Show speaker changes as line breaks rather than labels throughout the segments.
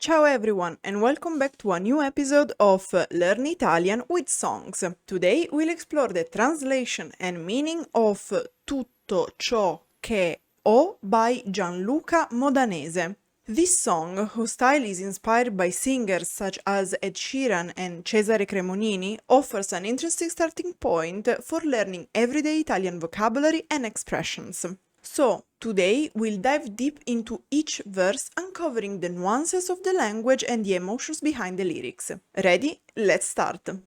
Ciao everyone and welcome back to a new episode of Learn Italian with Songs. Today we'll explore the translation and meaning of Tutto ciò che ho by Gianluca Modanese. This song, whose style is inspired by singers such as Ed Sheeran and Cesare Cremonini, offers an interesting starting point for learning everyday Italian vocabulary and expressions. So, today we'll dive deep into each verse, uncovering the nuances of the language and the emotions behind the lyrics. Ready? Let's start!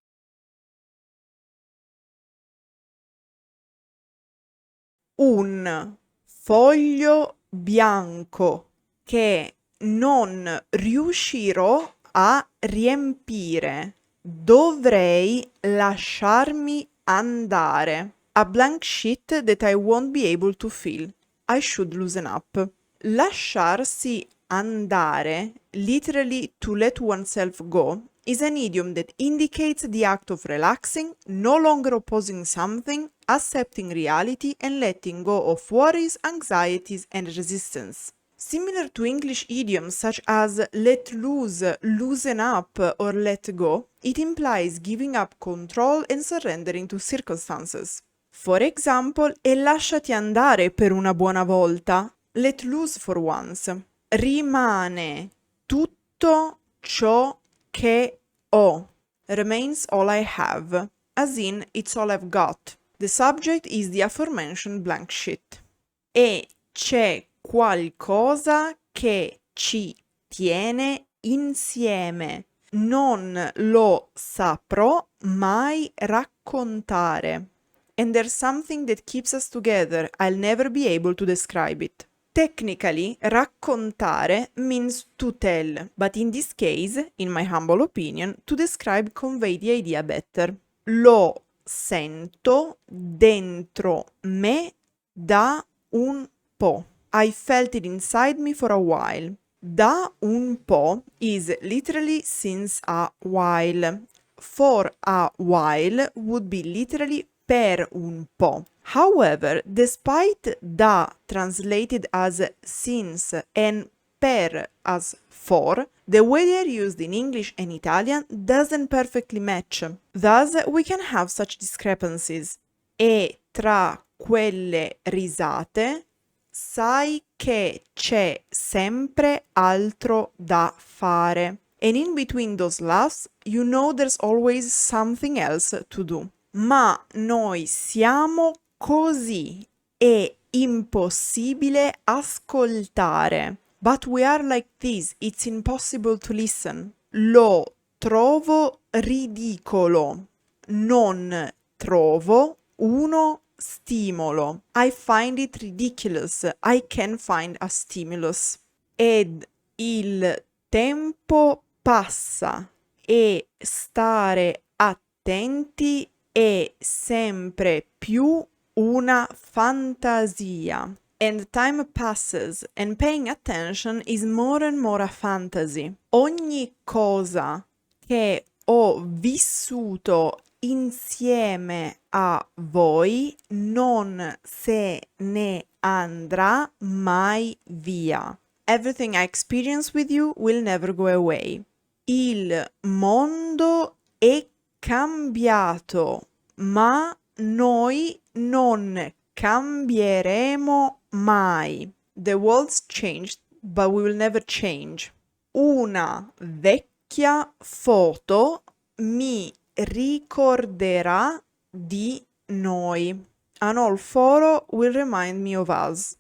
Un foglio bianco che non riuscirò a riempire. Dovrei lasciarmi andare. A blank sheet that I won't be able to fill. I should loosen up. Lasciarsi andare, literally to let oneself go, is an idiom that indicates the act of relaxing, no longer opposing something, accepting reality, and letting go of worries, anxieties, and resistance. Similar to English idioms such as let loose, loosen up, or let go, it implies giving up control and surrendering to circumstances. For example, e lasciati andare per una buona volta. Let loose for once. Rimane tutto ciò che ho. Remains all I have. As in, it's all I've got. The subject is the aforementioned blank sheet. E c'è qualcosa che ci tiene insieme. Non lo saprò mai raccontare. And there's something that keeps us together. I'll never be able to describe it. Technically, raccontare means to tell, but in this case, in my humble opinion, to describe convey the idea better. Lo sento dentro me da un po'. I felt it inside me for a while. Da un po' is literally since a while. For a while would be literally per un po'. However, despite da translated as since and per as for, the way they are used in English and Italian doesn't perfectly match. Thus, we can have such discrepancies. E tra quelle risate, sai che c'è sempre altro da fare. And in between those laughs, you know there's always something else to do. Ma noi siamo così, è impossibile ascoltare. But we are like this, it's impossible to listen. Lo trovo ridicolo. Non trovo uno stimolo. I find it ridiculous. I can find a stimulus. Ed il tempo passa e stare attenti è sempre più una fantasia. And time passes and paying attention is more and more a fantasy. Ogni cosa che ho vissuto insieme a voi non se ne andrà mai via. Everything I experience with you will never go away. Il mondo è cambiato, ma noi non cambieremo mai. The world's changed, but we will never change. Una vecchia foto mi ricorderà di noi. An old photo will remind me of us.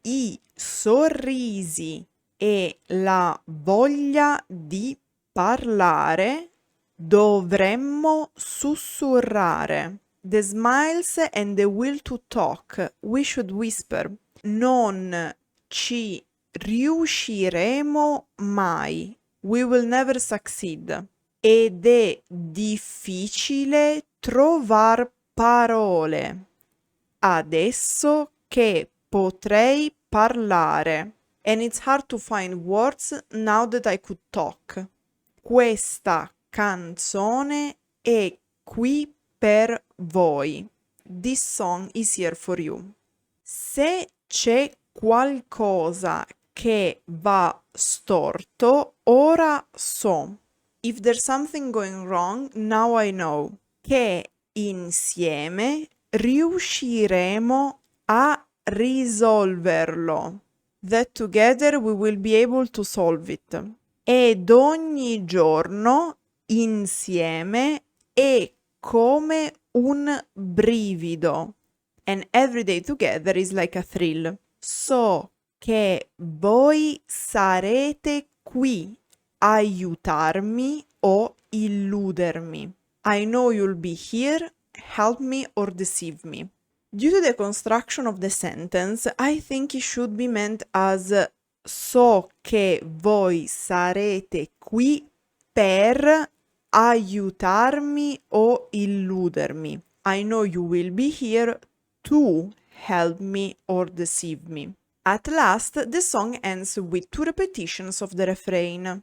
I sorrisi e la voglia di parlare dovremmo sussurrare. The smiles and the will to talk, we should whisper. Non ci riusciremo mai. We will never succeed. Ed è difficile trovar parole. Adesso che potrei parlare. And it's hard to find words now that I could talk. Questa canzone è qui per voi. This song is here for you. Se c'è qualcosa che va storto, ora so. If there's something going wrong, now I know. Che insieme riusciremo a risolverlo. That together we will be able to solve it. Ed ogni giorno insieme è come un brivido. And every day together is like a thrill. So che voi sarete qui a aiutarmi o illudermi. I know you'll be here, help me or deceive me. Due to the construction of the sentence, I think it should be meant as so che voi sarete qui per aiutarmi o illudermi. I know you will be here to help me or deceive me. At last, the song ends with 2 repetitions of the refrain.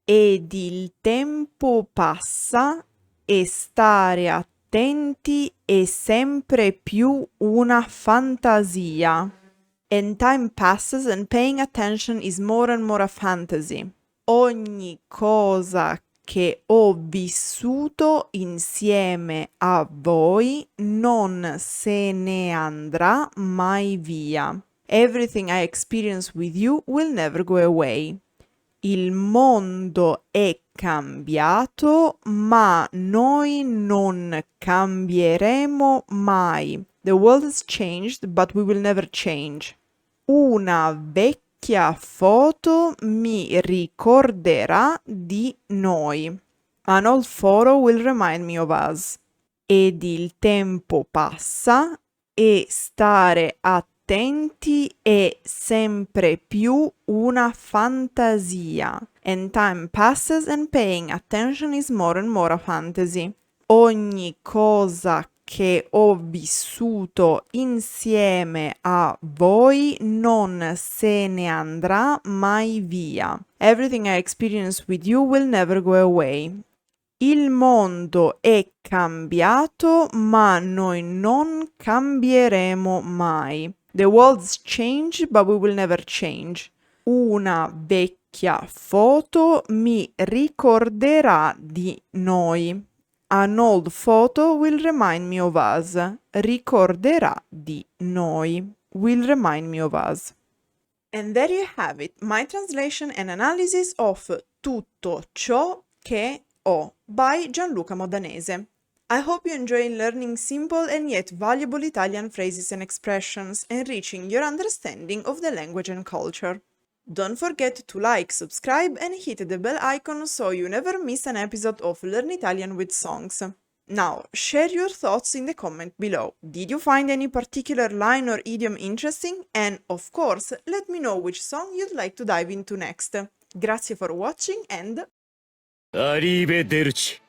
Ed il tempo passa e stare attenti è sempre più una fantasia. And time passes and paying attention is more and more a fantasy. Ogni cosa che ho vissuto insieme a voi non se ne andrà mai via. Everything I experience with you will never go away. Il mondo è cambiato, ma noi non cambieremo mai. The world has changed, but we will never change. Una vecchia foto mi ricorderà di noi. An old photo will remind me of us. Ed il tempo passa e stare attenti è sempre più una fantasia. And time passes and paying attention is more and more a fantasy. Ogni cosa che ho vissuto insieme a voi non se ne andrà mai via. Everything I experience with you will never go away. Il mondo è cambiato, ma noi non cambieremo mai. The world's changed, but we will never change. Una vecchia foto mi ricorderà di noi. An old photo will remind me of us. Ricorderà di noi. Will remind me of us. And there you have it, my translation and analysis of Tutto ciò che ho by Gianluca Modanese. I hope you enjoy learning simple and yet valuable Italian phrases and expressions, enriching your understanding of the language and culture. Don't forget to like, subscribe and hit the bell icon so you never miss an episode of Learn Italian with Songs. Now, share your thoughts in the comment below. Did you find any particular line or idiom interesting? And, of course, let me know which song you'd like to dive into next. Grazie for watching and...
Arrivederci.